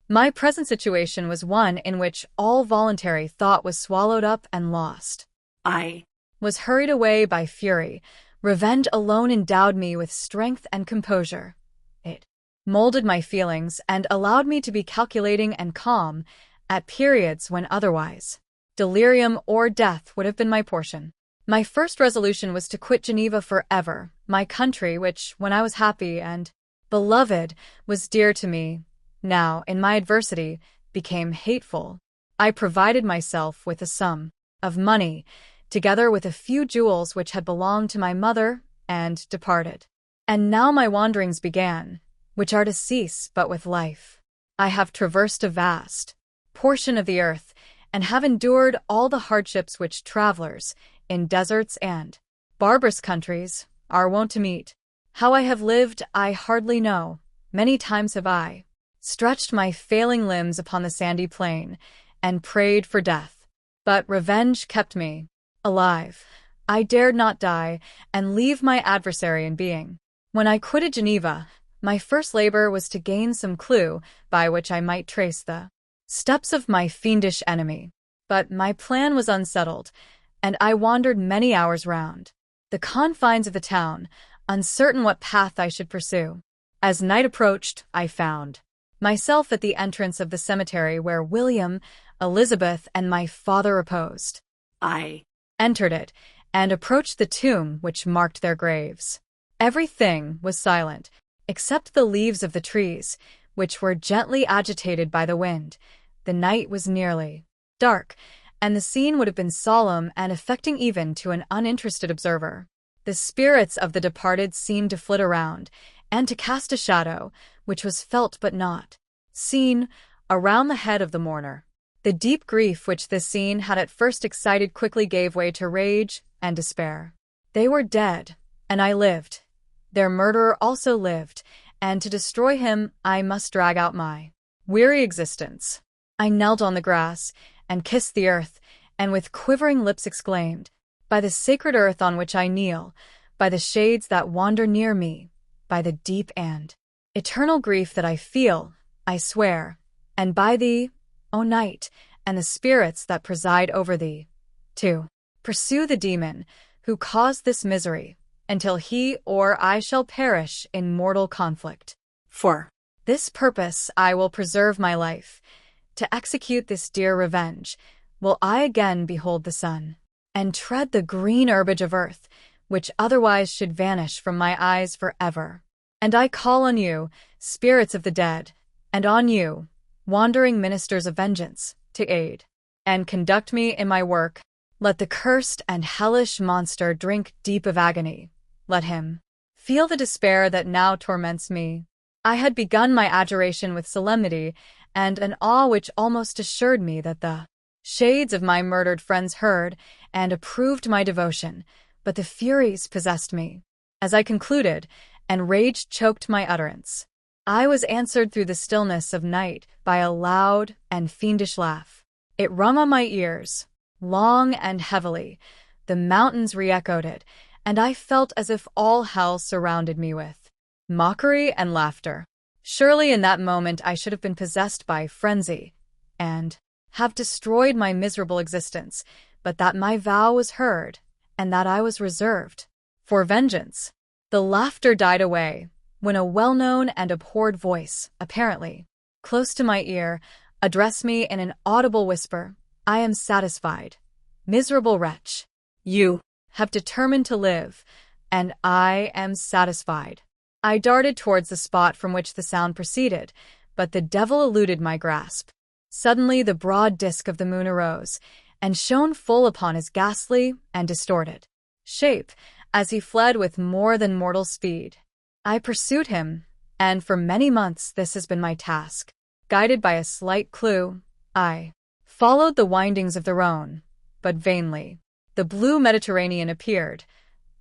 My present situation was one in which all voluntary thought was swallowed up and lost. I was hurried away by fury. Revenge alone endowed me with strength and composure. It molded my feelings and allowed me to be calculating and calm at periods when otherwise delirium or death would have been my portion. My first resolution was to quit Geneva forever, my country which, when I was happy and beloved, was dear to me, now, in my adversity, became hateful. I provided myself with a sum of money, together with a few jewels which had belonged to my mother, and departed. And now my wanderings began, which are to cease but with life. I have traversed a vast portion of the earth, and have endured all the hardships which travelers, in deserts and barbarous countries, are wont to meet. How I have lived I hardly know. Many times have I stretched my failing limbs upon the sandy plain, and prayed for death. But revenge kept me alive. I dared not die, and leave my adversary in being. When I quitted Geneva, my first labor was to gain some clue by which I might trace the steps of my fiendish enemy. But my plan was unsettled, and I wandered many hours round the confines of the town, uncertain what path I should pursue. As night approached, I found myself at the entrance of the cemetery where William, Elizabeth, and my father reposed. I entered it, and approached the tomb which marked their graves. Everything was silent, except the leaves of the trees, which were gently agitated by the wind. The night was nearly dark, and the scene would have been solemn and affecting even to an uninterested observer. The spirits of the departed seemed to flit around, and to cast a shadow, which was felt but not seen, around the head of the mourner. The deep grief which this scene had at first excited quickly gave way to rage and despair. They were dead, and I lived. Their murderer also lived, and to destroy him I must drag out my weary existence. I knelt on the grass, and kissed the earth, and with quivering lips exclaimed, "By the sacred earth on which I kneel, by the shades that wander near me, by the deep and eternal grief that I feel, I swear, and by thee, O night, and the spirits that preside over thee, to pursue the demon who caused this misery, until he or I shall perish in mortal conflict. For this purpose I will preserve my life. To execute this dear revenge, will I again behold the sun, and tread the green herbage of earth, which otherwise should vanish from my eyes forever. And I call on you, spirits of the dead, and on you, wandering ministers of vengeance, to aid and conduct me in my work. Let the cursed and hellish monster drink deep of agony. Let him feel the despair that now torments me." I had begun my adjuration with solemnity and an awe which almost assured me that the shades of my murdered friends heard and approved my devotion, but the furies possessed me. As I concluded, and rage choked my utterance, I was answered through the stillness of night by a loud and fiendish laugh. It rung on my ears, long and heavily. The mountains re-echoed it, and I felt as if all hell surrounded me with mockery and laughter. Surely in that moment I should have been possessed by frenzy, and have destroyed my miserable existence, but that my vow was heard, and that I was reserved for vengeance. The laughter died away, when a well-known and abhorred voice, apparently close to my ear, addressed me in an audible whisper. "I am satisfied. Miserable wretch. You have determined to live, and I am satisfied." I darted towards the spot from which the sound proceeded, but the devil eluded my grasp. Suddenly the broad disk of the moon arose, and shone full upon his ghastly and distorted shape, as he fled with more than mortal speed. I pursued him, and for many months this has been my task. Guided by a slight clue, I followed the windings of the Rhone, but vainly. The blue Mediterranean appeared,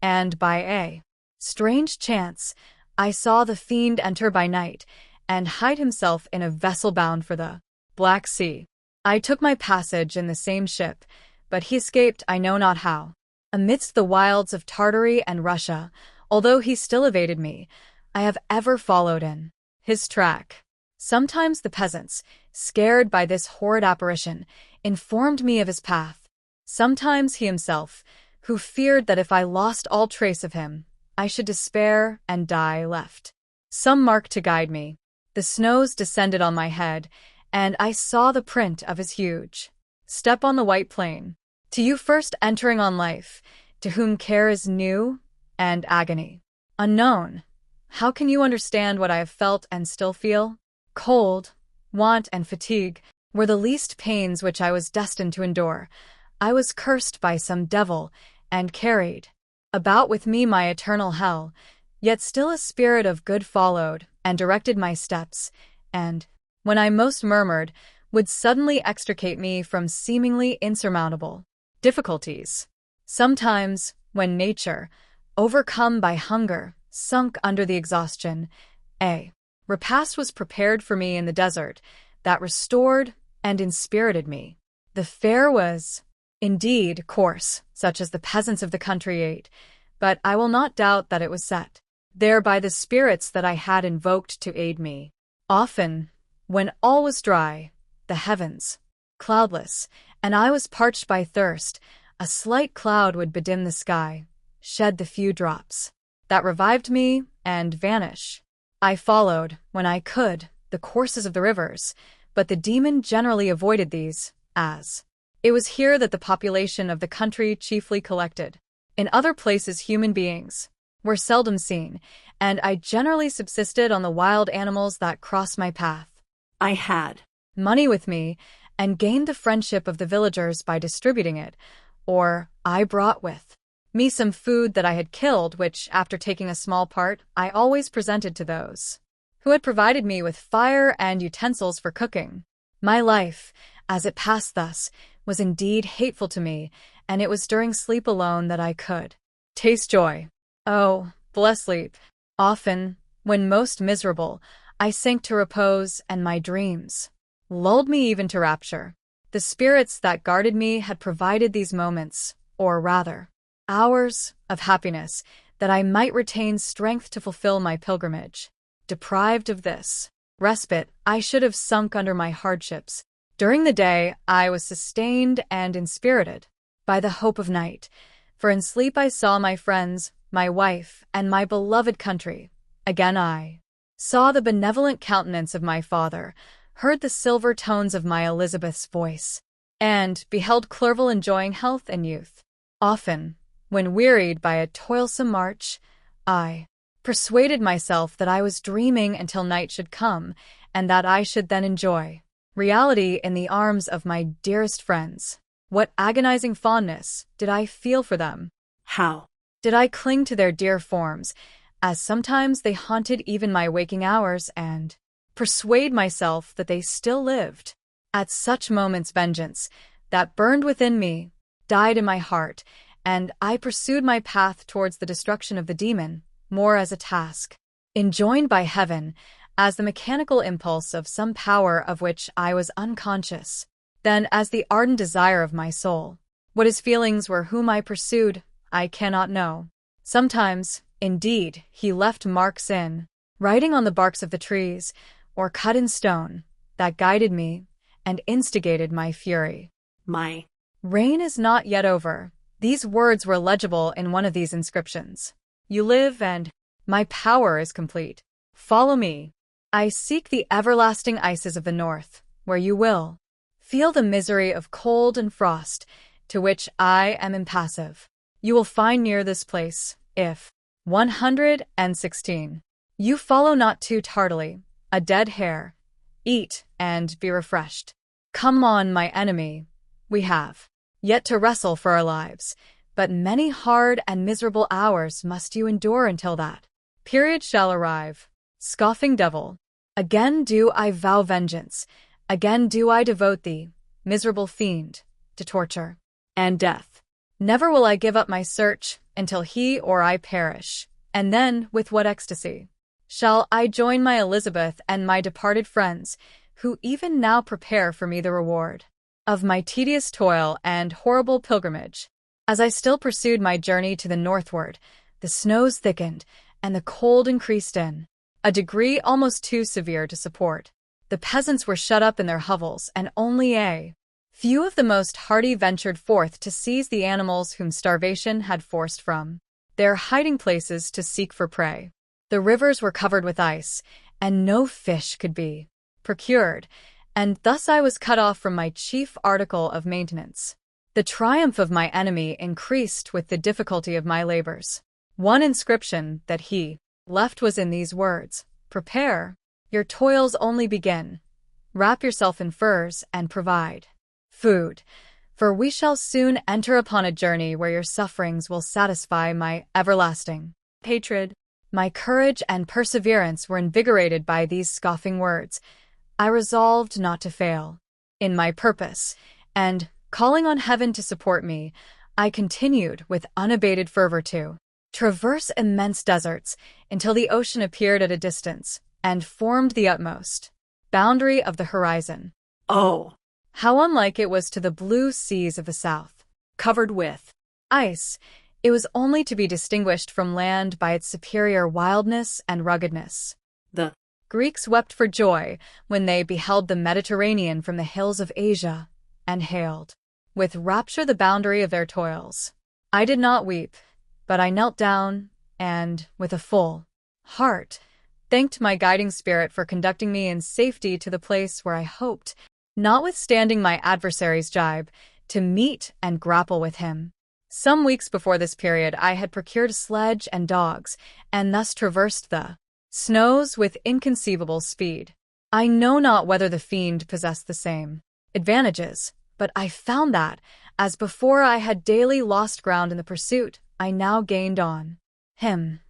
and by a strange chance, I saw the fiend enter by night and hide himself in a vessel bound for the Black Sea. I took my passage in the same ship, but he escaped I know not how. Amidst the wilds of Tartary and Russia, although he still evaded me, I have ever followed in his track. Sometimes the peasants, scared by this horrid apparition, informed me of his path. Sometimes he himself, who feared that if I lost all trace of him, I should despair and die, left some mark to guide me. The snows descended on my head, and I saw the print of his huge step on the white plain. To you first entering on life, to whom care is new and agony unknown, how can you understand what I have felt and still feel? Cold, want, and fatigue were the least pains which I was destined to endure. I was cursed by some devil, and carried about with me my eternal hell, yet still a spirit of good followed and directed my steps, and, when I most murmured, would suddenly extricate me from seemingly insurmountable difficulties. Sometimes, when nature, overcome by hunger, sunk under the exhaustion, a repast was prepared for me in the desert that restored and inspirited me. The fare was, indeed, coarse, such as the peasants of the country ate, but I will not doubt that it was set there by the spirits that I had invoked to aid me. Often, when all was dry, the heavens cloudless, and I was parched by thirst, a slight cloud would bedim the sky, shed the few drops that revived me, and vanish. I followed, when I could, the courses of the rivers, but the demon generally avoided these, as it was here that the population of the country chiefly collected. In other places human beings were seldom seen, and I generally subsisted on the wild animals that crossed my path. I had money with me, and gained the friendship of the villagers by distributing it, or I brought with me some food that I had killed, which, after taking a small part, I always presented to those who had provided me with fire and utensils for cooking. My life, as it passed thus, was indeed hateful to me, and it was during sleep alone that I could taste joy. Oh, blessed sleep! Often, when most miserable, I sank to repose, and my dreams lulled me even to rapture. The spirits that guarded me had provided these moments, or rather, hours of happiness, that I might retain strength to fulfill my pilgrimage. Deprived of this respite, I should have sunk under my hardships. During the day, I was sustained and inspirited by the hope of night, for in sleep I saw my friends, my wife, and my beloved country. Again I saw the benevolent countenance of my father, heard the silver tones of my Elizabeth's voice, and beheld Clerval enjoying health and youth. Often, when wearied by a toilsome march, I persuaded myself that I was dreaming until night should come, and that I should then enjoy reality in the arms of my dearest friends. What agonizing fondness did I feel for them! How did I cling to their dear forms, as sometimes they haunted even my waking hours, and persuade myself that they still lived. At such moments vengeance, that burned within me, died in my heart, and I pursued my path towards the destruction of the demon, more as a task enjoined by heaven, as the mechanical impulse of some power of which I was unconscious, than as the ardent desire of my soul. What his feelings were whom I pursued, I cannot know. Sometimes, indeed, he left marks in writing on the barks of the trees, or cut in stone, that guided me and instigated my fury. My reign is not yet over. These words were legible in one of these inscriptions. You live, and my power is complete. Follow me. I seek the everlasting ices of the north, where you will feel the misery of cold and frost, to which I am impassive. You will find near this place, if 116. You follow not too tardily, a dead hare. Eat, and be refreshed. Come on, my enemy. We have yet to wrestle for our lives, but many hard and miserable hours must you endure until that period shall arrive. Scoffing devil, again do I vow vengeance, again do I devote thee, miserable fiend, to torture and death. Never will I give up my search until he or I perish, and then, with what ecstasy shall I join my Elizabeth and my departed friends, who even now prepare for me the reward of my tedious toil and horrible pilgrimage. As I still pursued my journey to the northward, the snows thickened, and the cold increased in a degree almost too severe to support. The peasants were shut up in their hovels, and only a few of the most hardy ventured forth to seize the animals whom starvation had forced from their hiding places to seek for prey. The rivers were covered with ice, and no fish could be procured, and thus I was cut off from my chief article of maintenance. The triumph of my enemy increased with the difficulty of my labors. One inscription that he left was in these words: "Prepare, your toils only begin. Wrap yourself in furs and provide food, for we shall soon enter upon a journey where your sufferings will satisfy my everlasting hatred." My courage and perseverance were invigorated by these scoffing words. I resolved not to fail in my purpose, and, calling on heaven to support me, I continued with unabated fervor to traverse immense deserts until the ocean appeared at a distance and formed the utmost boundary of the horizon. Oh, how unlike it was to the blue seas of the south, covered with ice. It was only to be distinguished from land by its superior wildness and ruggedness. The Greeks wept for joy when they beheld the Mediterranean from the hills of Asia, and hailed with rapture the boundary of their toils. I did not weep, but I knelt down and, with a full heart, thanked my guiding spirit for conducting me in safety to the place where I hoped, notwithstanding my adversary's jibe, to meet and grapple with him. Some weeks before this period I had procured a sledge and dogs, and thus traversed the snows with inconceivable speed. I know not whether the fiend possessed the same advantages, but I found that, as before I had daily lost ground in the pursuit, I now gained on him.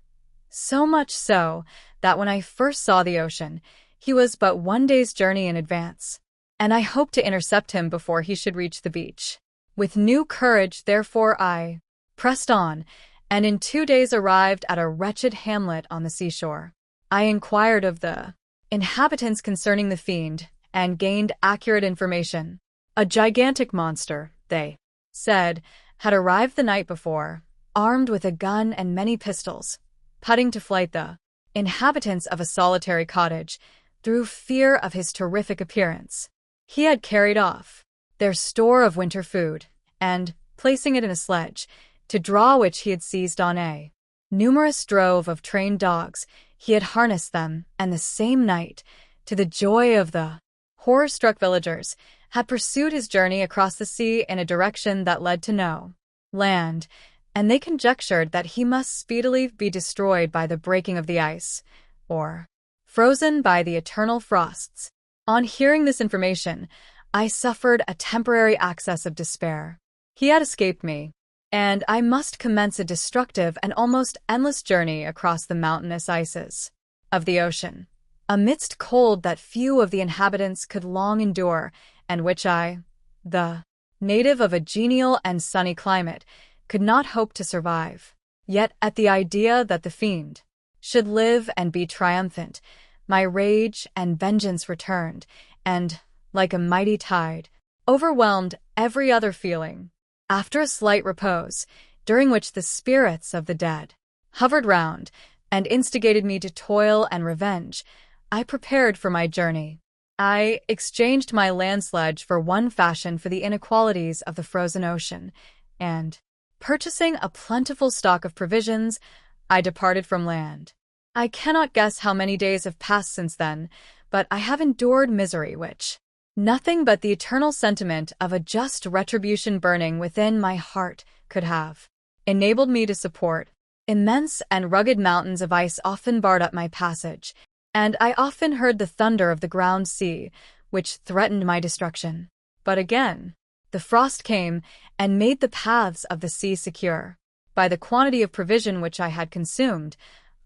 So much so, that when I first saw the ocean, he was but 1 day's journey in advance, and I hoped to intercept him before he should reach the beach. With new courage, therefore, I pressed on, and in 2 days arrived at a wretched hamlet on the seashore. I inquired of the inhabitants concerning the fiend, and gained accurate information. A gigantic monster, they said, had arrived the night before, armed with a gun and many pistols, putting to flight the inhabitants of a solitary cottage, through fear of his terrific appearance. He had carried off their store of winter food, and, placing it in a sledge, to draw which he had seized on a numerous drove of trained dogs, he had harnessed them, and the same night, to the joy of the horror-struck villagers, had pursued his journey across the sea in a direction that led to no land, and they conjectured that he must speedily be destroyed by the breaking of the ice, or frozen by the eternal frosts. On hearing this information, I suffered a temporary access of despair. He had escaped me, and I must commence a destructive and almost endless journey across the mountainous ices of the ocean, amidst cold that few of the inhabitants could long endure, and which I, the native of a genial and sunny climate, could not hope to survive. Yet at the idea that the fiend should live and be triumphant, my rage and vengeance returned, and, like a mighty tide, overwhelmed every other feeling. After a slight repose, during which the spirits of the dead hovered round and instigated me to toil and revenge, I prepared for my journey. I exchanged my land sledge for one fashioned for the inequalities of the frozen ocean, and, purchasing a plentiful stock of provisions, I departed from land. I cannot guess how many days have passed since then, but I have endured misery which nothing but the eternal sentiment of a just retribution burning within my heart could have enabled me to support. Immense and rugged mountains of ice often barred up my passage, and I often heard the thunder of the ground sea, which threatened my destruction. But again, the frost came and made the paths of the sea secure. By the quantity of provision which I had consumed,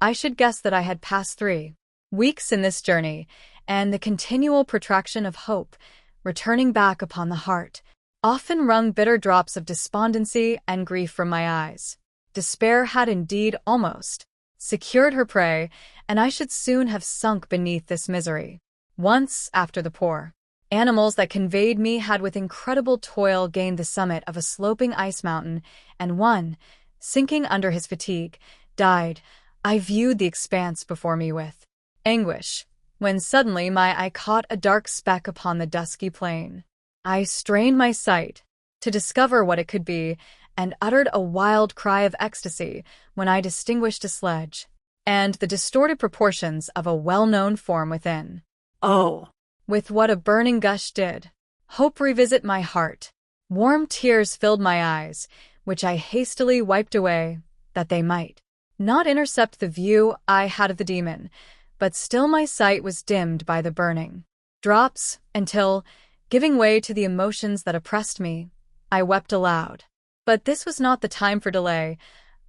I should guess that I had passed 3 weeks in this journey, and the continual protraction of hope, returning back upon the heart, often wrung bitter drops of despondency and grief from my eyes. Despair had indeed almost secured her prey, and I should soon have sunk beneath this misery. Once, after the poor animals that conveyed me had with incredible toil gained the summit of a sloping ice mountain, and one, sinking under his fatigue, died, I viewed the expanse before me with anguish, when suddenly my eye caught a dark speck upon the dusky plain. I strained my sight to discover what it could be, and uttered a wild cry of ecstasy when I distinguished a sledge, and the distorted proportions of a well-known form within. Oh! With what a burning gush did hope revisit my heart. Warm tears filled my eyes, which I hastily wiped away, that they might not intercept the view I had of the demon, but still my sight was dimmed by the burning drops, until, giving way to the emotions that oppressed me, I wept aloud. But this was not the time for delay.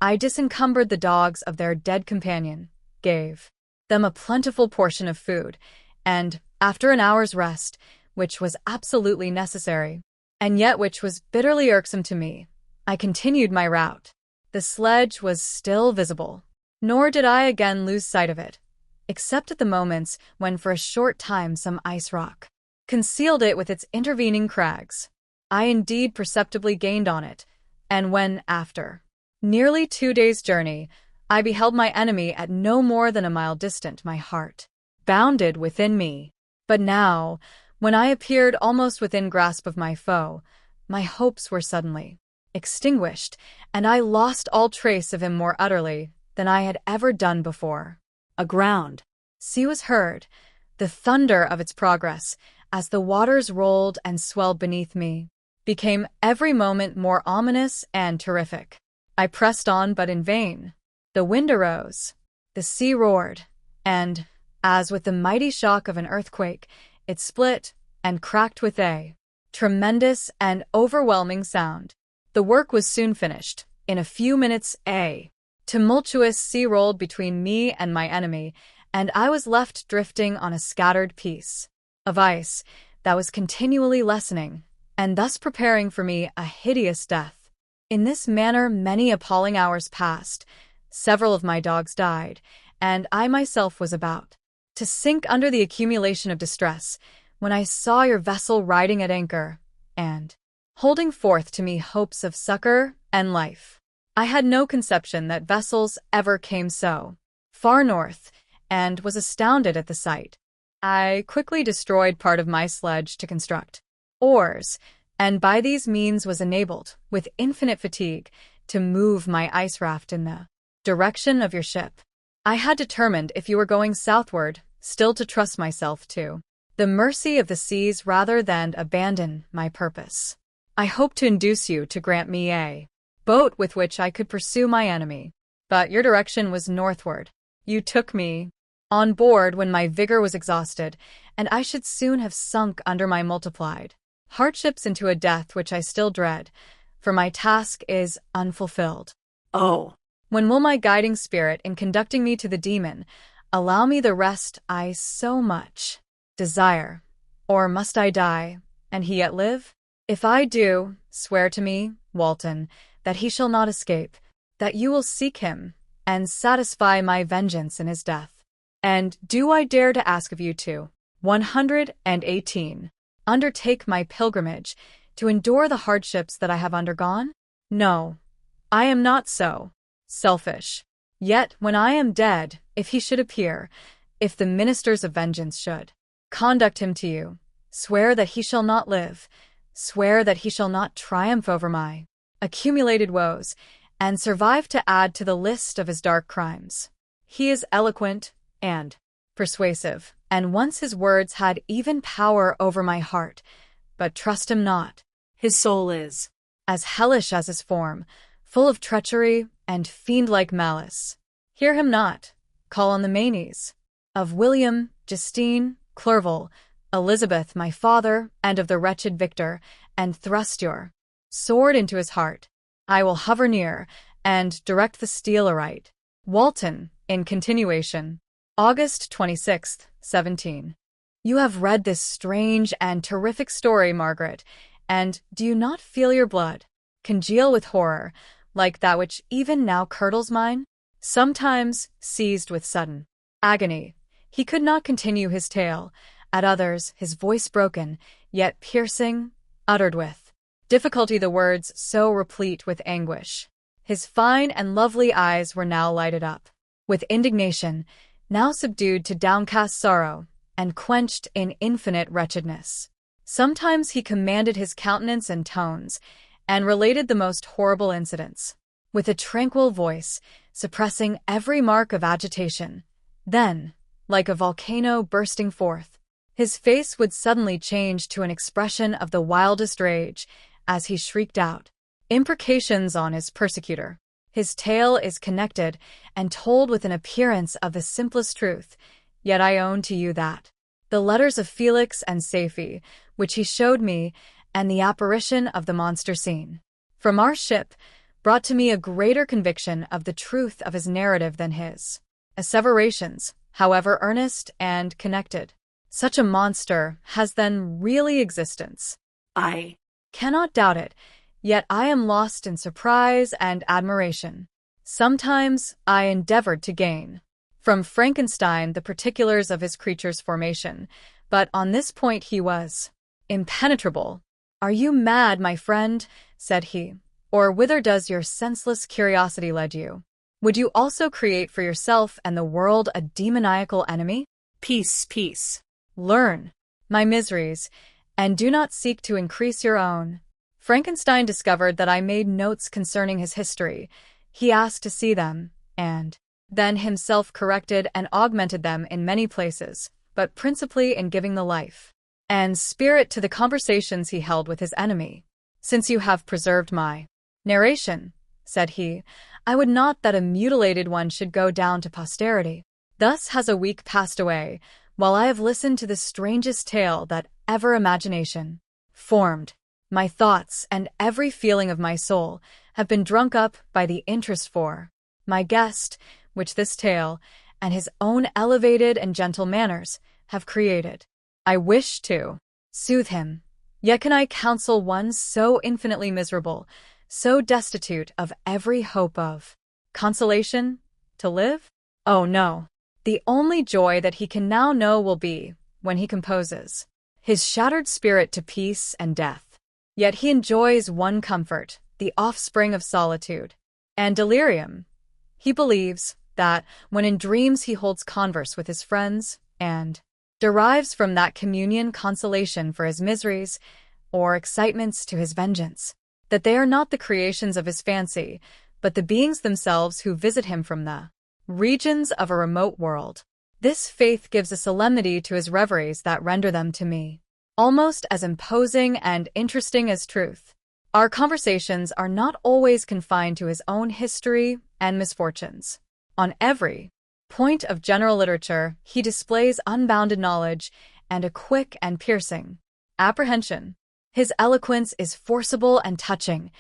I disencumbered the dogs of their dead companion, gave them a plentiful portion of food, and, after an hour's rest, which was absolutely necessary, and yet which was bitterly irksome to me, I continued my route. The sledge was still visible, nor did I again lose sight of it, except at the moments when for a short time some ice rock concealed it with its intervening crags. I indeed perceptibly gained on it, and when, after nearly 2 days' journey, I beheld my enemy at no more than a mile distant, my heart bounded within me. But now, when I appeared almost within grasp of my foe, my hopes were suddenly extinguished, and I lost all trace of him more utterly than I had ever done before. A ground sea was heard, the thunder of its progress, as the waters rolled and swelled beneath me, became every moment more ominous and terrific. I pressed on, but in vain. The wind arose, the sea roared, and, as with the mighty shock of an earthquake, it split and cracked with a tremendous and overwhelming sound. The work was soon finished. In a few minutes a tumultuous sea rolled between me and my enemy, and I was left drifting on a scattered piece of ice that was continually lessening, and thus preparing for me a hideous death. In this manner many appalling hours passed. Several of my dogs died, and I myself was about to sink under the accumulation of distress, when I saw your vessel riding at anchor, and holding forth to me hopes of succor and life. I had no conception that vessels ever came so far north, and was astounded at the sight. I quickly destroyed part of my sledge to construct oars, and by these means was enabled, with infinite fatigue, to move my ice raft in the direction of your ship. I had determined, if you were going southward, still to trust myself to the mercy of the seas rather than abandon my purpose. I hoped to induce you to grant me a boat with which I could pursue my enemy, but your direction was northward. You took me on board when my vigor was exhausted, and I should soon have sunk under my multiplied hardships into a death which I still dread, for my task is unfulfilled. Oh, when will my guiding spirit, in conducting me to the demon, allow me the rest I so much desire? Or must I die, and he yet live? If I do, swear to me, Walton, that he shall not escape, that you will seek him, and satisfy my vengeance in his death. And do I dare to ask of you to 118. Undertake my pilgrimage, to endure the hardships that I have undergone? No, I am not so selfish. Yet, when I am dead, if he should appear, if the ministers of vengeance should conduct him to you, swear that he shall not live, swear that he shall not triumph over my accumulated woes, and survive to add to the list of his dark crimes. He is eloquent and persuasive, and once his words had even power over my heart, but trust him not. His soul is as hellish as his form, full of treachery and fiend-like malice. Hear him not. Call on the Maneys of William, Justine, Clerval, Elizabeth, my father, and of the wretched Victor, and thrust your sword into his heart. I will hover near, and direct the steel aright. Walton, in continuation. August 26th, 17. You have read this strange and terrific story, Margaret, and do you not feel your blood congeal with horror, like that which even now curdles mine? Sometimes, seized with sudden agony, he could not continue his tale. At others, his voice broken, yet piercing, uttered with difficulty the words so replete with anguish. His fine and lovely eyes were now lighted up with indignation, now subdued to downcast sorrow, and quenched in infinite wretchedness. Sometimes he commanded his countenance and tones, and related the most horrible incidents, with a tranquil voice, suppressing every mark of agitation. Then, like a volcano bursting forth, his face would suddenly change to an expression of the wildest rage, as he shrieked out imprecations on his persecutor. His tale is connected and told with an appearance of the simplest truth, yet I own to you that the letters of Felix and Safie, which he showed me, and the apparition of the monster scene from our ship, brought to me a greater conviction of the truth of his narrative than his asseverations, however earnest and connected. Such a monster has then really existence. I cannot doubt it, yet I am lost in surprise and admiration. Sometimes I endeavored to gain from Frankenstein the particulars of his creature's formation, but on this point he was impenetrable. "Are you mad, my friend?" said he. "Or whither does your senseless curiosity lead you? Would you also create for yourself and the world a demoniacal enemy? Peace, peace. Learn my miseries, and do not seek to increase your own." Frankenstein discovered that I made notes concerning his history. He asked to see them, and then himself corrected and augmented them in many places, but principally in giving the life and spirit to the conversations he held with his enemy. "Since you have preserved my narration," said he, "I would not that a mutilated one should go down to posterity. Thus has a week passed away, while I have listened to the strangest tale that ever imagination formed. My thoughts and every feeling of my soul have been drunk up by the interest for my guest, which this tale, and his own elevated and gentle manners, have created. I wish to soothe him, yet can I counsel one so infinitely miserable, so destitute of every hope of consolation, to live? Oh no! The only joy that he can now know will be, when he composes his shattered spirit to peace and death. Yet he enjoys one comfort, the offspring of solitude and delirium. He believes that, when in dreams he holds converse with his friends, and derives from that communion consolation for his miseries, or excitements to his vengeance, that they are not the creations of his fancy, but the beings themselves who visit him from the regions of a remote world. This faith gives a solemnity to his reveries that render them to me almost as imposing and interesting as truth. Our conversations are not always confined to his own history and misfortunes. On every point of general literature, he displays unbounded knowledge and a quick and piercing apprehension. His eloquence is forcible and touching,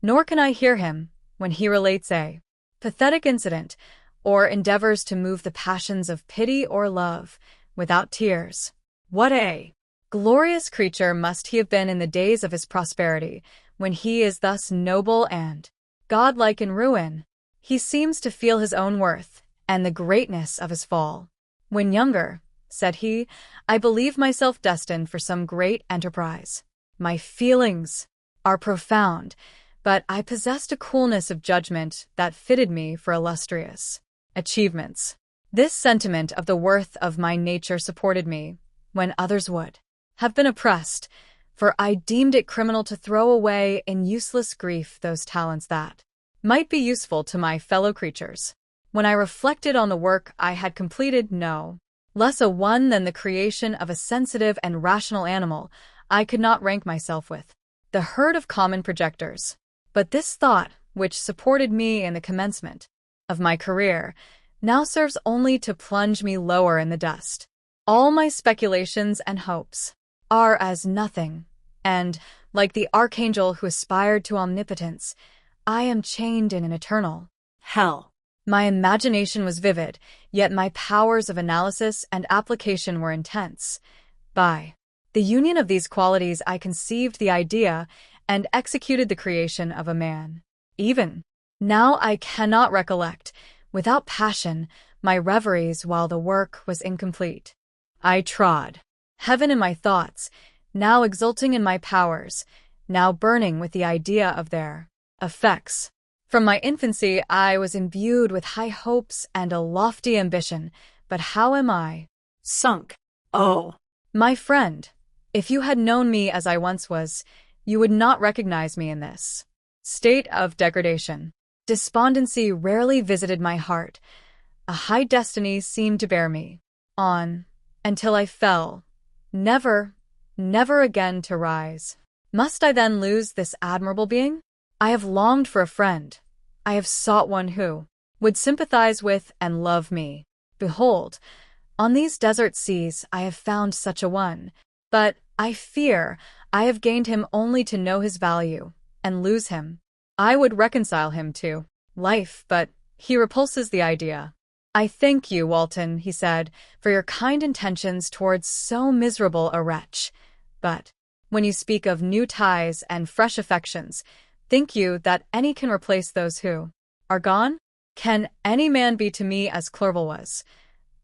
nor can I hear him, when he relates a pathetic incident, or endeavors to move the passions of pity or love, without tears. What a glorious creature must he have been in the days of his prosperity, when he is thus noble and godlike in ruin. He seems to feel his own worth, and the greatness of his fall. "When younger," said he, "I believed myself destined for some great enterprise. My feelings are profound, but I possessed a coolness of judgment that fitted me for illustrious achievements. This sentiment of the worth of my nature supported me, when others would have been oppressed, for I deemed it criminal to throw away in useless grief those talents that might be useful to my fellow creatures. When I reflected on the work I had completed, no less a one than the creation of a sensitive and rational animal, I could not rank myself with the herd of common projectors. But this thought, which supported me in the commencement of my career, now serves only to plunge me lower in the dust. All my speculations and hopes are as nothing, and, like the archangel who aspired to omnipotence, I am chained in an eternal hell. My imagination was vivid, yet my powers of analysis and application were intense. By the union of these qualities I conceived the idea and executed the creation of a man. Even now I cannot recollect, without passion, my reveries while the work was incomplete. I trod heaven in my thoughts, now exulting in my powers, now burning with the idea of their effects. From my infancy I was imbued with high hopes and a lofty ambition, but how am I sunk Oh. My friend, if you had known me as I once was, you would not recognize me in this state of degradation. Despondency rarely visited my heart. A high destiny seemed to bear me on until I fell, never, never again to rise. Must I then lose this admirable being? I have longed for a friend. I have sought one who would sympathize with and love me. Behold, on these desert seas I have found such a one, but I fear I have gained him only to know his value and lose him. I would reconcile him to life, but he repulses the idea. I thank you, Walton, he said, for your kind intentions towards so miserable a wretch. But when you speak of new ties and fresh affections, think you that any can replace those who are gone? Can any man be to me as Clerval was,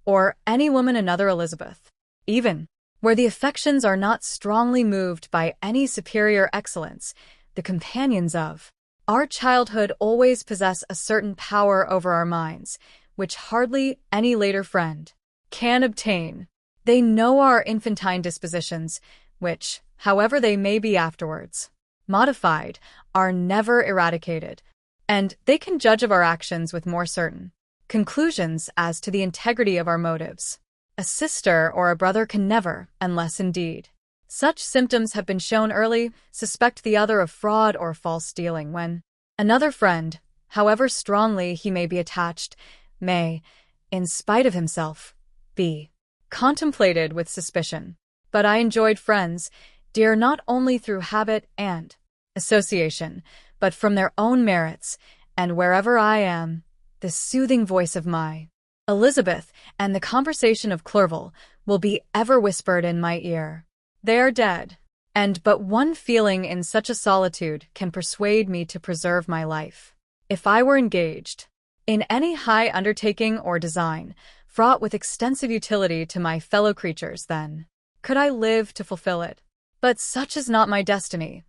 or any woman another Elizabeth? Even where the affections are not strongly moved by any superior excellence, the companions of our childhood always possess a certain power over our minds, which hardly any later friend can obtain. They know our infantine dispositions, which, however they may be afterwards modified, are never eradicated, and they can judge of our actions with more certain conclusions as to the integrity of our motives. A sister or a brother can never, unless indeed such symptoms have been shown early, suspect the other of fraud or false dealing when another friend, however strongly he may be attached, may, in spite of himself, be contemplated with suspicion. But I enjoyed friends, dear not only through habit and association, but from their own merits, and wherever I am, the soothing voice of my Elizabeth and the conversation of Clerval will be ever whispered in my ear. They are dead, and but one feeling in such a solitude can persuade me to preserve my life. If I were engaged in any high undertaking or design, fraught with extensive utility to my fellow creatures, then could I live to fulfill it. But such is not my destiny.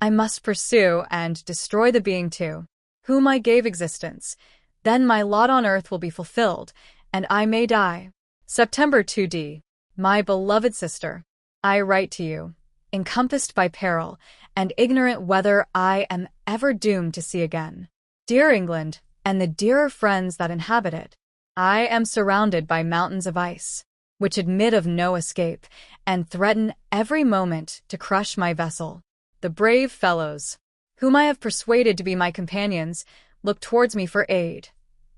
I must pursue and destroy the being to whom I gave existence. Then my lot on earth will be fulfilled, and I may die. September 2d. My beloved sister, I write to you, encompassed by peril, and ignorant whether I am ever doomed to see again dear England, and the dearer friends that inhabit it. I am surrounded by mountains of ice, which admit of no escape, and threaten every moment to crush my vessel. The brave fellows, whom I have persuaded to be my companions, look towards me for aid,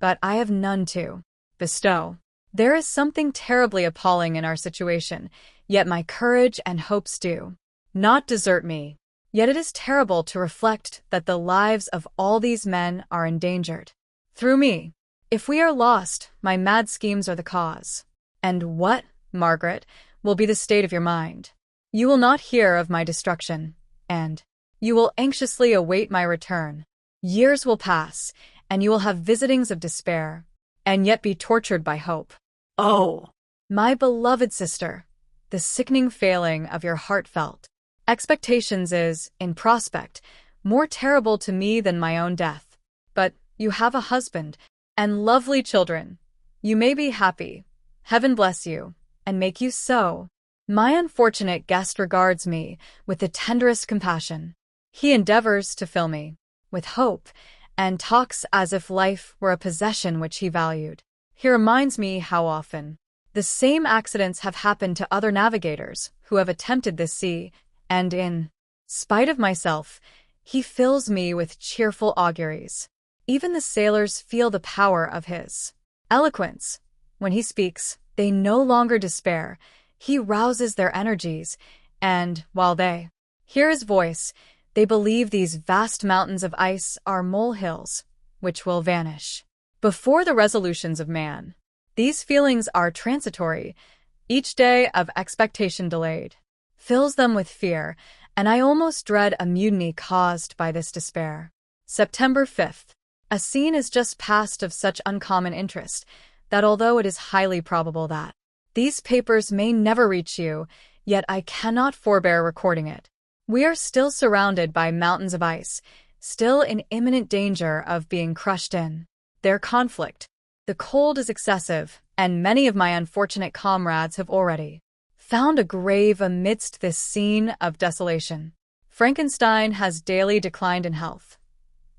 but I have none to bestow. There is something terribly appalling in our situation, yet my courage and hopes do not desert me. Yet it is terrible to reflect that the lives of all these men are endangered through me. If we are lost, my mad schemes are the cause. And what, Margaret, will be the state of your mind? You will not hear of my destruction, and you will anxiously await my return. Years will pass, and you will have visitings of despair, and yet be tortured by hope. Oh, my beloved sister, the sickening failing of your heartfelt expectations is, in prospect, more terrible to me than my own death. But you have a husband and lovely children. You may be happy. Heaven bless you, and make you so. My unfortunate guest regards me with the tenderest compassion. He endeavors to fill me with hope, and talks as if life were a possession which he valued. He reminds me how often the same accidents have happened to other navigators who have attempted this sea, and in spite of myself, he fills me with cheerful auguries. Even the sailors feel the power of his eloquence. When he speaks, they no longer despair. He rouses their energies, and, while they hear his voice, they believe these vast mountains of ice are molehills, which will vanish before the resolutions of man. These feelings are transitory. Each day of expectation delayed fills them with fear, and I almost dread a mutiny caused by this despair. September 5th. A scene is just passed of such uncommon interest that although it is highly probable that these papers may never reach you, yet I cannot forbear recording it. We are still surrounded by mountains of ice, still in imminent danger of being crushed in their conflict. The cold is excessive, and many of my unfortunate comrades have already found a grave amidst this scene of desolation. Frankenstein has daily declined in health.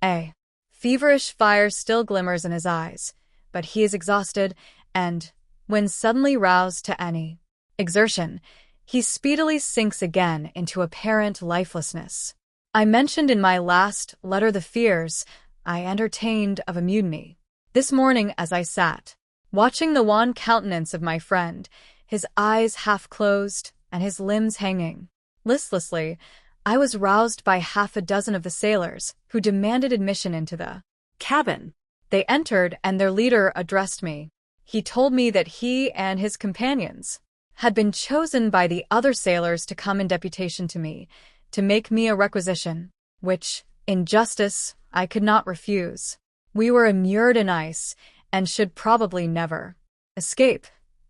A feverish fire still glimmers in his eyes, but he is exhausted, and, when suddenly roused to any exertion, he speedily sinks again into apparent lifelessness. I mentioned in my last letter the fears I entertained of a mutiny. This morning, as I sat, watching the wan countenance of my friend, his eyes half closed and his limbs hanging listlessly, I was roused by half a dozen of the sailors, who demanded admission into the cabin. They entered, and their leader addressed me. He told me that he and his companions had been chosen by the other sailors to come in deputation to me, to make me a requisition, which, in justice, I could not refuse. We were immured in ice, and should probably never escape,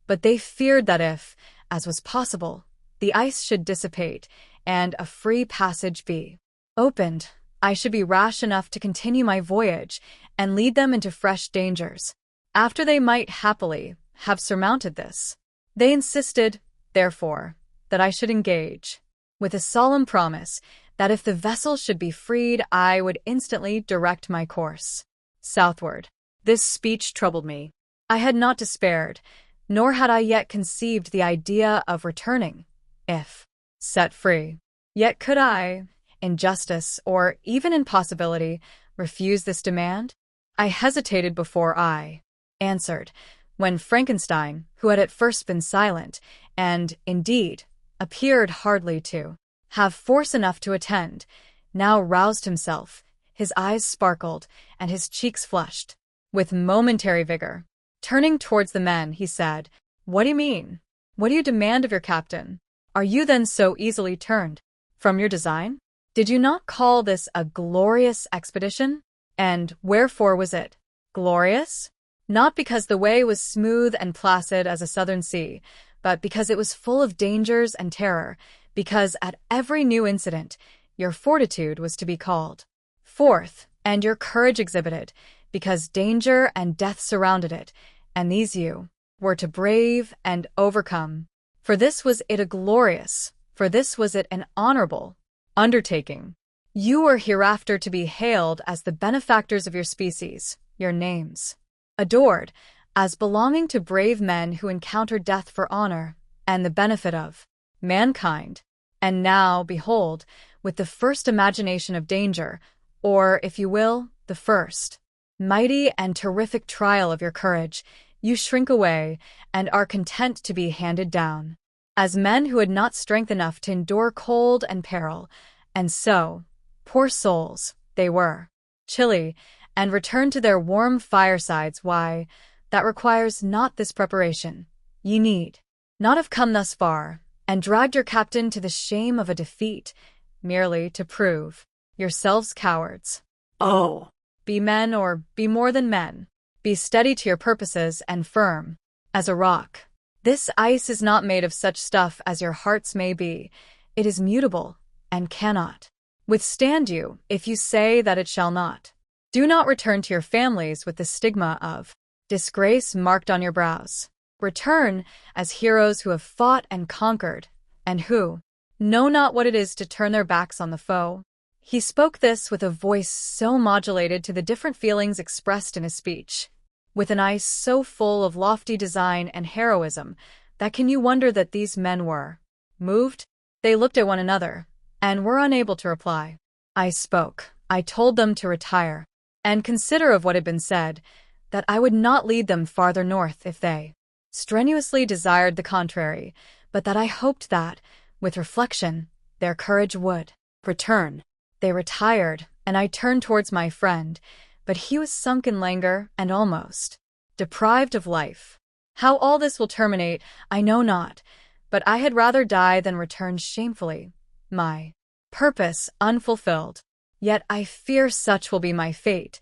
but they feared that if, as was possible, the ice should dissipate, and a free passage be opened, I should be rash enough to continue my voyage and lead them into fresh dangers, after they might happily have surmounted this. They insisted, therefore, that I should engage, with a solemn promise that if the vessel should be freed, I would instantly direct my course southward. This speech troubled me. I had not despaired, nor had I yet conceived the idea of returning, if set free. Yet could I, in justice or even in possibility, refuse this demand? I hesitated before I answered, when Frankenstein, who had at first been silent, and, indeed, appeared hardly to have force enough to attend, now roused himself, his eyes sparkled, and his cheeks flushed, with momentary vigor. Turning towards the men, he said, "What do you mean? What do you demand of your captain? Are you then so easily turned from your design? Did you not call this a glorious expedition? And wherefore was it glorious? Not because the way was smooth and placid as a southern sea, but because it was full of dangers and terror, because at every new incident your fortitude was to be called forth, and your courage exhibited, because danger and death surrounded it, and these you were to brave and overcome. For this was it a glorious, for this was it an honorable undertaking. You were hereafter to be hailed as the benefactors of your species, your names adored, as belonging to brave men who encountered death for honor and the benefit of mankind. And now, behold, with the first imagination of danger, or, if you will, the first mighty and terrific trial of your courage, you shrink away and are content to be handed down as men who had not strength enough to endure cold and peril, and so, poor souls, they were chilly, and returned to their warm firesides. Why, that requires not this preparation. Ye need not have come thus far, and dragged your captain to the shame of a defeat, merely to prove yourselves cowards. Oh, be men, or be more than men. Be steady to your purposes and firm as a rock. This ice is not made of such stuff as your hearts may be. It is mutable, and cannot withstand you if you say that it shall not. Do not return to your families with the stigma of disgrace marked on your brows. Return as heroes who have fought and conquered, and who know not what it is to turn their backs on the foe." He spoke this with a voice so modulated to the different feelings expressed in his speech, with an eye so full of lofty design and heroism, that can you wonder that these men were moved? They looked at one another, and were unable to reply. I spoke. I told them to retire, and consider of what had been said, that I would not lead them farther north if they strenuously desired the contrary, but that I hoped that, with reflection, their courage would return. They retired, and I turned towards my friend, but he was sunk in languor and almost deprived of life. How all this will terminate, I know not, but I had rather die than return shamefully, my purpose unfulfilled. Yet I fear such will be my fate.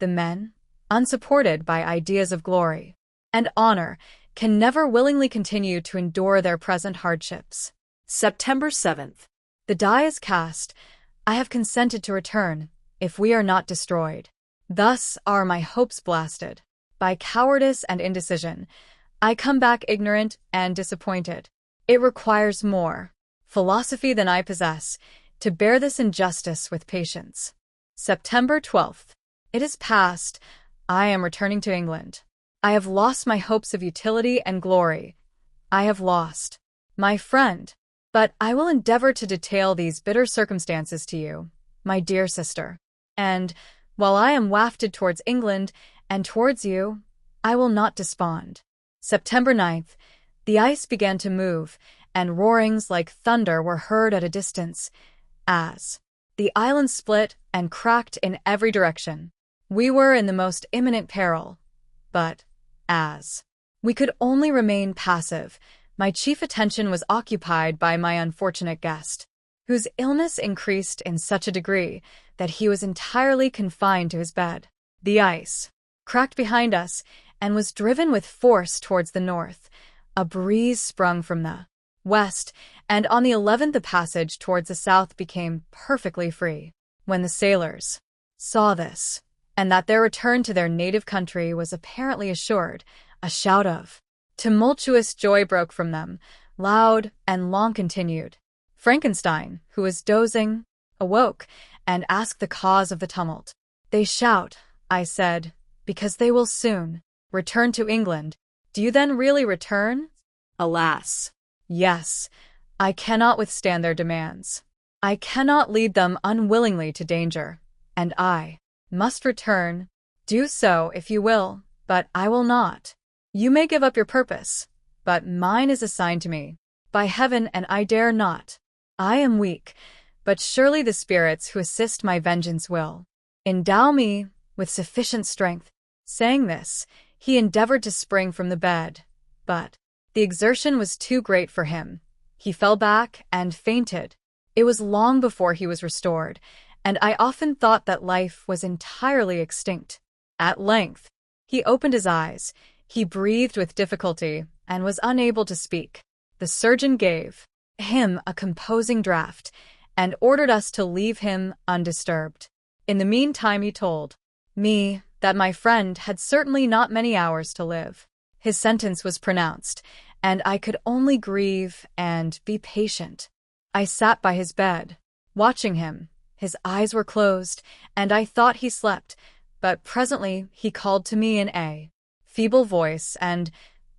The men, unsupported by ideas of glory and honor, can never willingly continue to endure their present hardships. September 7th. The die is cast. I have consented to return, if we are not destroyed. Thus are my hopes blasted. By cowardice and indecision, I come back ignorant and disappointed. It requires more philosophy than I possess to bear this injustice with patience. September 12th. It is past. I am returning to England. I have lost my hopes of utility and glory. I have lost my friend. But I will endeavor to detail these bitter circumstances to you, my dear sister. And, while I am wafted towards England and towards you, I will not despond. September 9th. The ice began to move, and roarings like thunder were heard at a distance, as the island split and cracked in every direction. We were in the most imminent peril, but, as we could only remain passive, my chief attention was occupied by my unfortunate guest, whose illness increased in such a degree that he was entirely confined to his bed. The ice cracked behind us and was driven with force towards the north. A breeze sprung from the west, and on the 11th the passage towards the south became perfectly free. When the sailors saw this, and that their return to their native country was apparently assured, a shout of tumultuous joy broke from them, loud and long continued. Frankenstein, who was dozing, awoke and asked the cause of the tumult. They shout, I said, because they will soon return to England. Do you then really return? Alas, yes. I cannot withstand their demands. I cannot lead them unwillingly to danger, and I must return. Do so if you will, but I will not. You may give up your purpose, but mine is assigned to me by heaven, and I dare not. I am weak, but surely the spirits who assist my vengeance will endow me with sufficient strength. Saying this, he endeavored to spring from the bed, but the exertion was too great for him. He fell back and fainted. It was long before he was restored, and I often thought that life was entirely extinct. At length, he opened his eyes. He breathed with difficulty and was unable to speak. The surgeon gave him a composing draught and ordered us to leave him undisturbed. In the meantime he told me that my friend had certainly not many hours to live. His sentence was pronounced, and I could only grieve and be patient. I sat by his bed, watching him. His eyes were closed, and I thought he slept, but presently he called to me in a feeble voice and,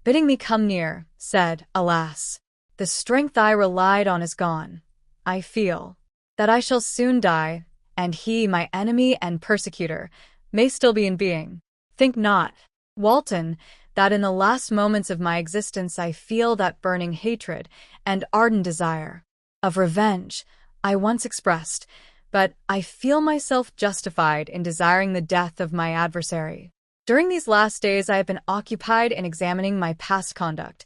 bidding me come near, said, Alas, the strength I relied on is gone. I feel that I shall soon die, and he, my enemy and persecutor, may still be in being. Think not, Walton, that in the last moments of my existence I feel that burning hatred and ardent desire of revenge I once expressed, but I feel myself justified in desiring the death of my adversary. During these last days I have been occupied in examining my past conduct,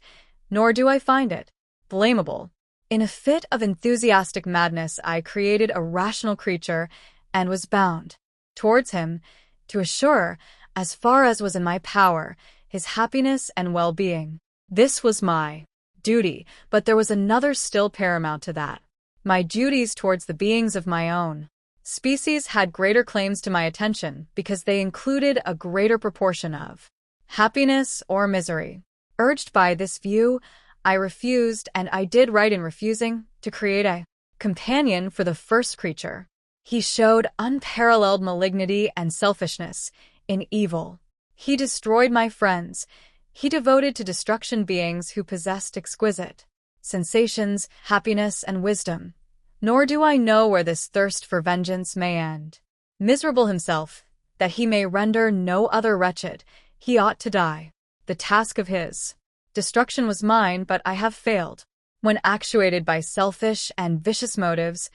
nor do I find it blamable. In a fit of enthusiastic madness I created a rational creature and was bound towards him to assure, as far as was in my power, his happiness and well-being. This was my duty, but there was another still paramount to that. My duties towards the beings of my own species had greater claims to my attention because they included a greater proportion of happiness or misery. Urged by this view, I refused, and I did right in refusing, to create a companion for the first creature. He showed unparalleled malignity and selfishness in evil. He destroyed my friends. He devoted to destruction beings who possessed exquisite sensations, happiness, and wisdom. Nor do I know where this thirst for vengeance may end. Miserable himself, that he may render no other wretched, he ought to die. The task of his destruction was mine, but I have failed. When actuated by selfish and vicious motives,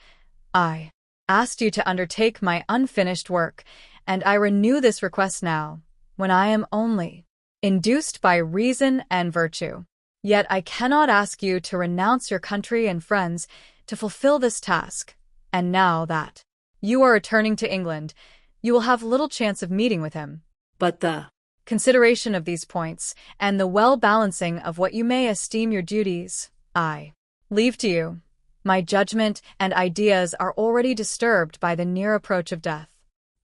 I asked you to undertake my unfinished work, and I renew this request now, when I am only induced by reason and virtue. Yet I cannot ask you to renounce your country and friends to fulfill this task, and now that you are returning to England, you will have little chance of meeting with him. But the consideration of these points, and the well-balancing of what you may esteem your duties, I leave to you. My judgment and ideas are already disturbed by the near approach of death.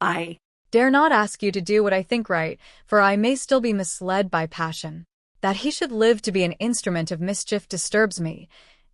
I dare not ask you to do what I think right, for I may still be misled by passion. That he should live to be an instrument of mischief disturbs me.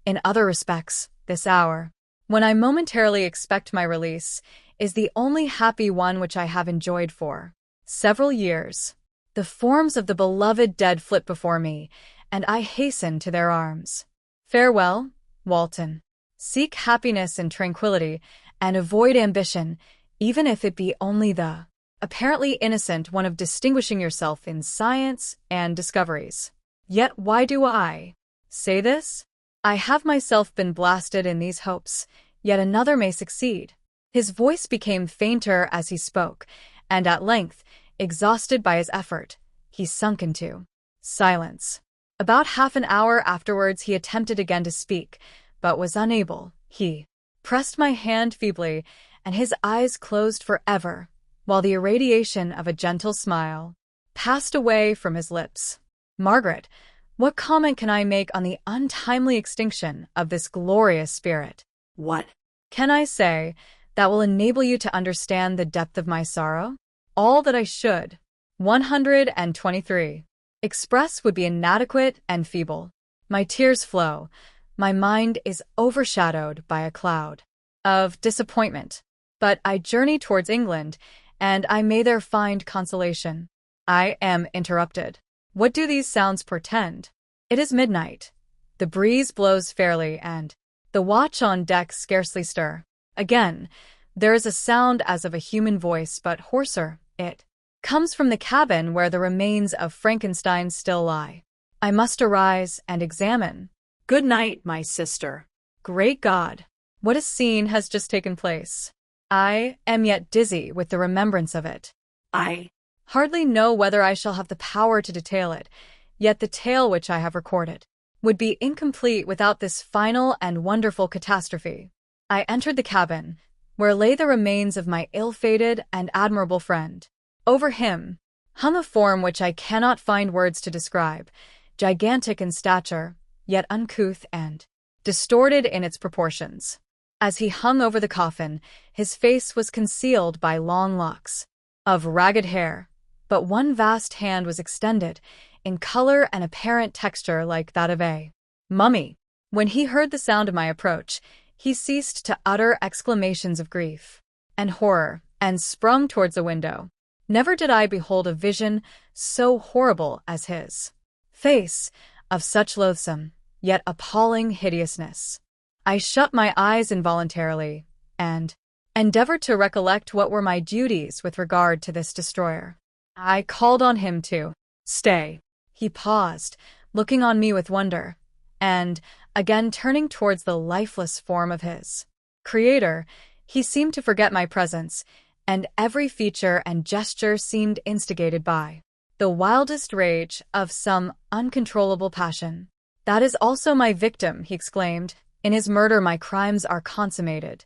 In other respects, this hour, when I momentarily expect my release, is the only happy one which I have enjoyed for several years. The forms of the beloved dead flit before me, and I hasten to their arms. Farewell, Walton. Seek happiness and tranquility, and avoid ambition, even if it be only the apparently innocent one of distinguishing yourself in science and discoveries. Yet why do I say this? I have myself been blasted in these hopes, yet another may succeed. His voice became fainter as he spoke, and at length, exhausted by his effort, he sunk into silence. About half an hour afterwards he attempted again to speak, but was unable. He pressed my hand feebly, and his eyes closed forever, while the irradiation of a gentle smile passed away from his lips. Margaret, what comment can I make on the untimely extinction of this glorious spirit? What can I say that will enable you to understand the depth of my sorrow? All that I should. 123. Express would be inadequate and feeble. My tears flow. My mind is overshadowed by a cloud of disappointment. But I journey towards England, and I may there find consolation. I am interrupted. What do these sounds portend? It is midnight. The breeze blows fairly, and the watch on deck scarcely stir. Again, there is a sound as of a human voice, but hoarser. It comes from the cabin where the remains of Frankenstein still lie. I must arise and examine. Good night, my sister. Great God, what a scene has just taken place. I am yet dizzy with the remembrance of it. I hardly know whether I shall have the power to detail it, yet the tale which I have recorded would be incomplete without this final and wonderful catastrophe. I entered the cabin, where lay the remains of my ill-fated and admirable friend. Over him hung a form which I cannot find words to describe, gigantic in stature, yet uncouth and distorted in its proportions. As he hung over the coffin, his face was concealed by long locks of ragged hair, but one vast hand was extended, in color and apparent texture like that of a mummy. When he heard the sound of my approach, he ceased to utter exclamations of grief and horror, and sprung towards the window. Never did I behold a vision so horrible as his face, of such loathsome, yet appalling hideousness. I shut my eyes involuntarily, and endeavored to recollect what were my duties with regard to this destroyer. I called on him to stay. He paused, looking on me with wonder, and, again turning towards the lifeless form of his creator, he seemed to forget my presence, and every feature and gesture seemed instigated by the wildest rage of some uncontrollable passion. That is also my victim, he exclaimed. In his murder my crimes are consummated.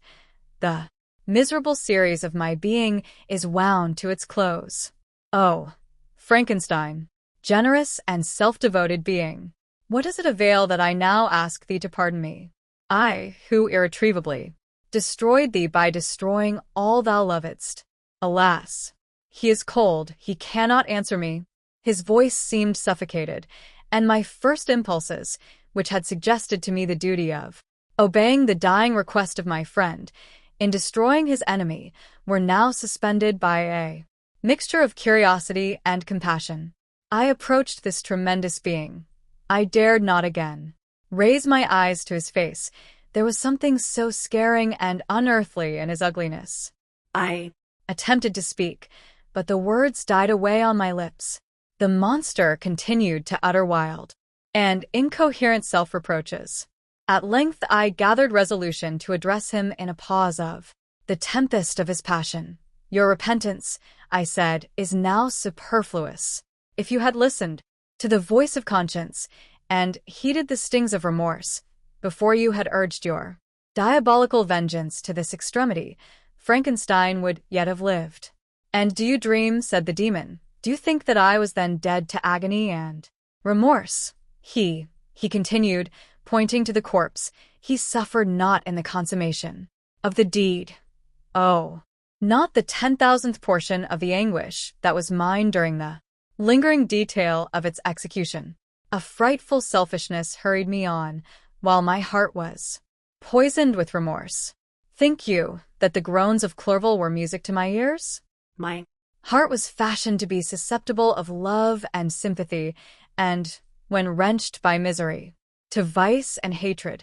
The miserable series of my being is wound to its close. Oh, Frankenstein, generous and self-devoted being, what does it avail that I now ask thee to pardon me? I, who irretrievably destroyed thee by destroying all thou lovedst. Alas, he is cold, he cannot answer me. His voice seemed suffocated, and my first impulses, which had suggested to me the duty of obeying the dying request of my friend in destroying his enemy, were now suspended by a mixture of curiosity and compassion. I approached this tremendous being. I dared not again raise my eyes to his face. There was something so scaring and unearthly in his ugliness. I attempted to speak, but the words died away on my lips. The monster continued to utter wild and incoherent self-reproaches. At length I gathered resolution to address him in a pause of the tempest of his passion. Your repentance, I said, is now superfluous. If you had listened to the voice of conscience and heeded the stings of remorse before you had urged your diabolical vengeance to this extremity, Frankenstein would yet have lived. And do you dream, said the demon, do you think that I was then dead to agony and remorse? He continued, pointing to the corpse, he suffered not in the consummation of the deed. Oh, not the 10,000th portion of the anguish that was mine during the lingering detail of its execution. A frightful selfishness hurried me on, while my heart was poisoned with remorse. Think you that the groans of Clerval were music to my ears? My heart was fashioned to be susceptible of love and sympathy, and, when wrenched by misery, to vice and hatred,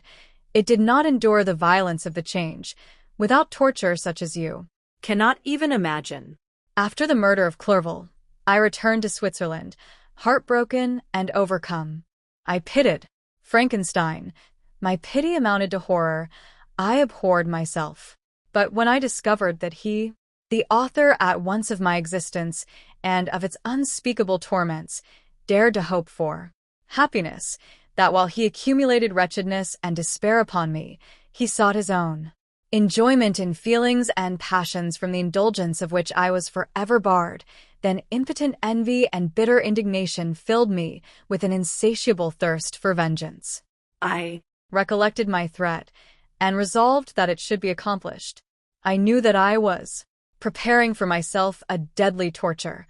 it did not endure the violence of the change, without torture such as you cannot even imagine. After the murder of Clerval, I returned to Switzerland, heartbroken and overcome. I pitied Frankenstein. My pity amounted to horror. I abhorred myself. But when I discovered that he, the author at once of my existence and of its unspeakable torments, dared to hope for happiness, that while he accumulated wretchedness and despair upon me, he sought his own enjoyment in feelings and passions from the indulgence of which I was forever barred, then impotent envy and bitter indignation filled me with an insatiable thirst for vengeance. I recollected my threat, and resolved that it should be accomplished. I knew that I was preparing for myself a deadly torture,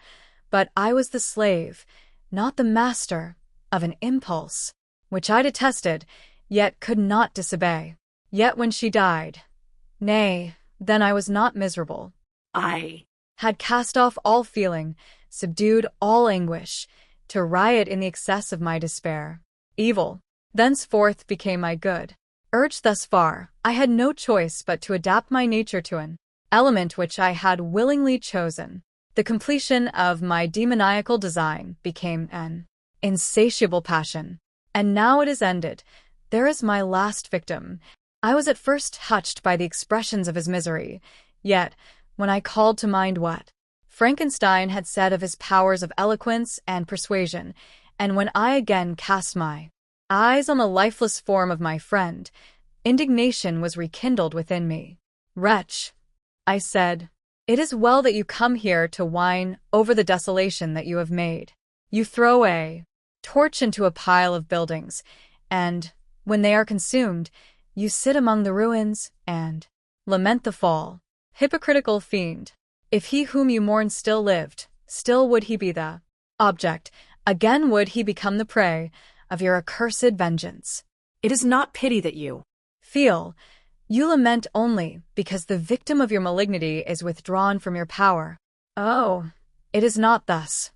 but I was the slave, not the master, of an impulse, which I detested, yet could not disobey. Yet when she died, nay, then I was not miserable. I had cast off all feeling, subdued all anguish, to riot in the excess of my despair. Evil thenceforth became my good. Urged thus far, I had no choice but to adapt my nature to an element which I had willingly chosen. The completion of my demoniacal design became an insatiable passion. And now it is ended. There is my last victim. I was at first touched by the expressions of his misery, yet, when I called to mind what Frankenstein had said of his powers of eloquence and persuasion, and when I again cast my eyes on the lifeless form of my friend, indignation was rekindled within me. Wretch, I said, it is well that you come here to whine over the desolation that you have made. You throw a torch into a pile of buildings, and, when they are consumed, you sit among the ruins and lament the fall. Hypocritical fiend! If he whom you mourn still lived, still would he be the object, again would he become the prey, of your accursed vengeance. It is not pity that you feel. You lament only because the victim of your malignity is withdrawn from your power. Oh, it is not thus,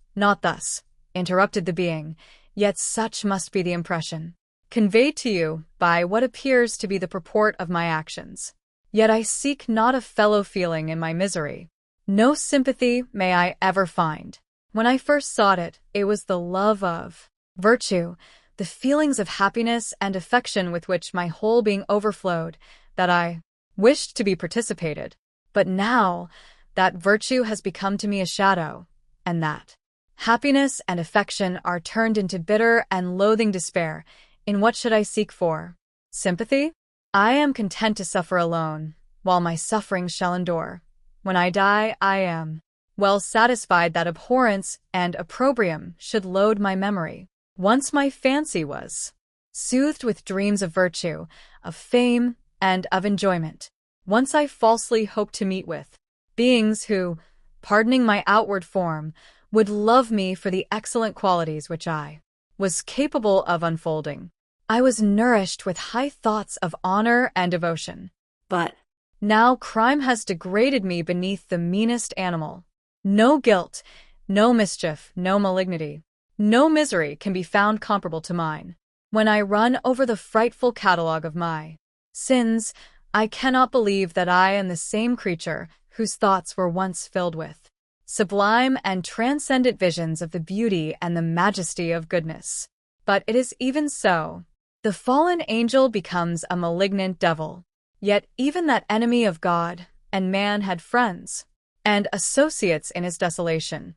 interrupted the being, yet such must be the impression conveyed to you by what appears to be the purport of my actions. Yet I seek not a fellow feeling in my misery. No sympathy may I ever find. When I first sought it, it was the love of virtue, the feelings of happiness and affection with which my whole being overflowed, that I wished to be participated. But now, that virtue has become to me a shadow, and that happiness and affection are turned into bitter and loathing despair. In what should I seek for sympathy? I am content to suffer alone, while my sufferings shall endure. When I die, I am well satisfied that abhorrence and opprobrium should load my memory. Once my fancy was soothed with dreams of virtue, of fame, and of enjoyment. Once I falsely hoped to meet with beings who, pardoning my outward form, would love me for the excellent qualities which I was capable of unfolding. I was nourished with high thoughts of honor and devotion. But now crime has degraded me beneath the meanest animal. No guilt, no mischief, no malignity, no misery can be found comparable to mine. When I run over the frightful catalogue of my sins, I cannot believe that I am the same creature whose thoughts were once filled with sublime and transcendent visions of the beauty and the majesty of goodness. But it is even so. The fallen angel becomes a malignant devil. Yet even that enemy of God and man had friends and associates in his desolation.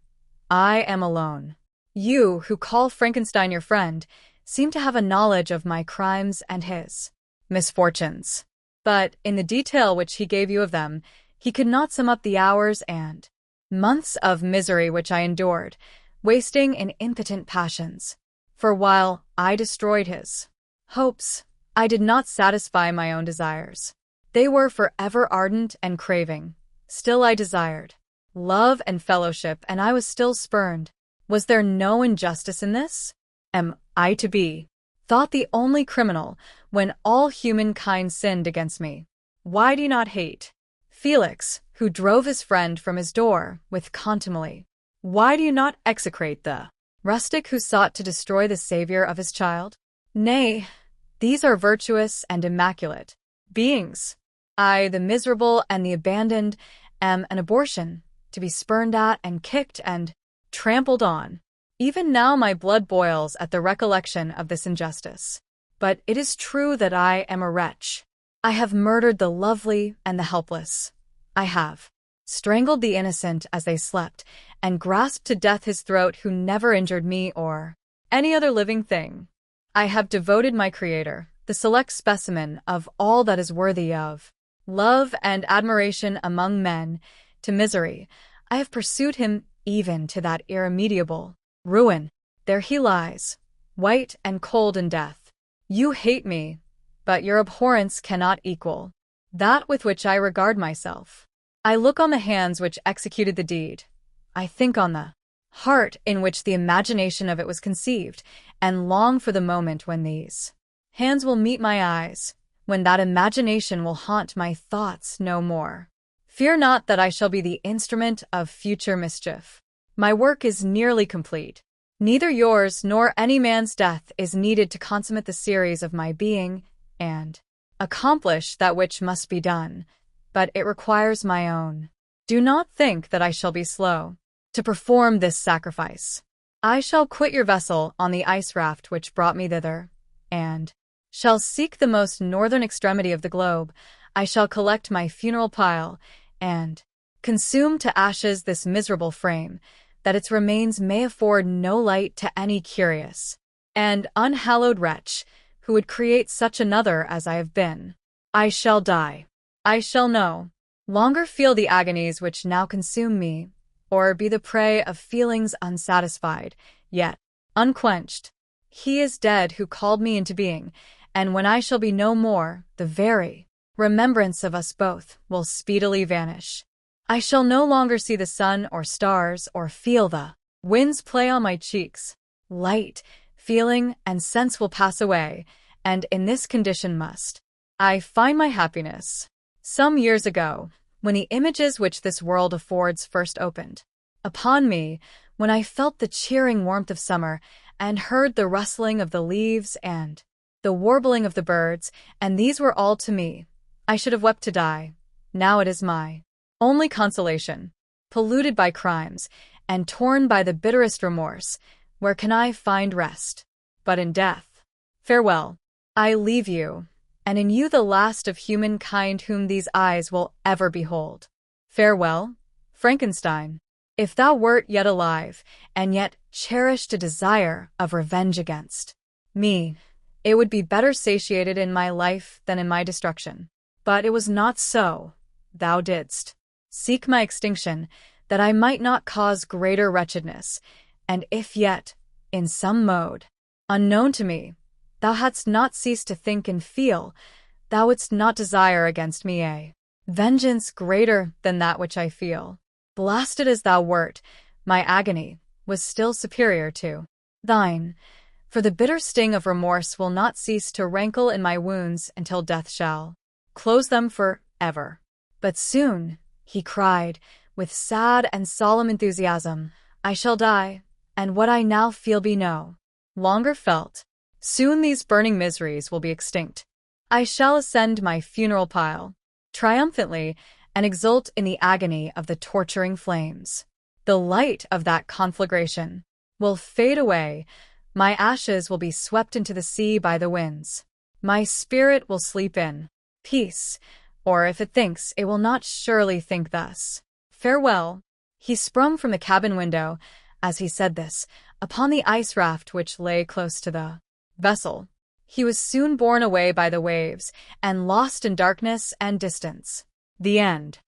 I am alone. You, who call Frankenstein your friend, seem to have a knowledge of my crimes and his misfortunes. But in the detail which he gave you of them, he could not sum up the hours and months of misery which I endured, wasting in impotent passions. For while I destroyed his hopes, I did not satisfy my own desires. They were forever ardent and craving. Still I desired love and fellowship, and I was still spurned. Was there no injustice in this? am I to be thought the only criminal when all humankind sinned against me? Why do you not hate Felix, who drove his friend from his door with contumely? Why do you not execrate the rustic who sought to destroy the savior of his child? Nay, these are virtuous and immaculate beings. I, the miserable and the abandoned, am an abortion, to be spurned at and kicked and trampled on. Even now my blood boils at the recollection of this injustice. But it is true that I am a wretch. I have murdered the lovely and the helpless. I have strangled the innocent as they slept, and grasped to death his throat who never injured me or any other living thing. I have devoted my Creator, the select specimen of all that is worthy of love and admiration among men, to misery. I have pursued him even to that irremediable ruin. There he lies, white and cold in death. You hate me, but your abhorrence cannot equal that with which I regard myself. I look on the hands which executed the deed. I think on the heart in which the imagination of it was conceived, and long for the moment when these hands will meet my eyes, when that imagination will haunt my thoughts no more. Fear not that I shall be the instrument of future mischief. My work is nearly complete. Neither yours nor any man's death is needed to consummate the series of my being and accomplish that which must be done, but it requires my own. Do not think that I shall be slow to perform this sacrifice. I shall quit your vessel on the ice raft which brought me thither, and shall seek the most northern extremity of the globe. I shall collect my funeral pile, and consume to ashes this miserable frame, that its remains may afford no light to any curious and unhallowed wretch who would create such another as I have been. I shall die. I shall no longer feel the agonies which now consume me, or be the prey of feelings unsatisfied, yet unquenched. He is dead who called me into being, and when I shall be no more, the very remembrance of us both will speedily vanish. I shall no longer see the sun or stars or feel the winds play on my cheeks. Light, feeling, and sense will pass away, and in this condition must I find my happiness. Some years ago, when the images which this world affords first opened upon me, when I felt the cheering warmth of summer, and heard the rustling of the leaves and the warbling of the birds, and these were all to me, I should have wept to die. Now it is my only consolation. Polluted by crimes, and torn by the bitterest remorse, where can I find rest but in death? Farewell. I leave you, and in you the last of humankind whom these eyes will ever behold. Farewell, Frankenstein. If thou wert yet alive, and yet cherished a desire of revenge against me, it would be better satiated in my life than in my destruction. But it was not so. Thou didst seek my extinction, that I might not cause greater wretchedness, and if yet, in some mode unknown to me, thou hadst not ceased to think and feel, thou wouldst not desire against me a vengeance greater than that which I feel. Blasted as thou wert, my agony was still superior to thine, for the bitter sting of remorse will not cease to rankle in my wounds until death shall close them for ever. But soon, he cried, with sad and solemn enthusiasm, I shall die, and what I now feel be no longer felt. Soon these burning miseries will be extinct. I shall ascend my funeral pile triumphantly and exult in the agony of the torturing flames. The light of that conflagration will fade away. My ashes will be swept into the sea by the winds. My spirit will sleep in peace, or if it thinks, it will not surely think thus. Farewell. He sprung from the cabin window, as he said this, upon the ice raft which lay close to the vessel. He was soon borne away by the waves, and lost in darkness and distance. The end.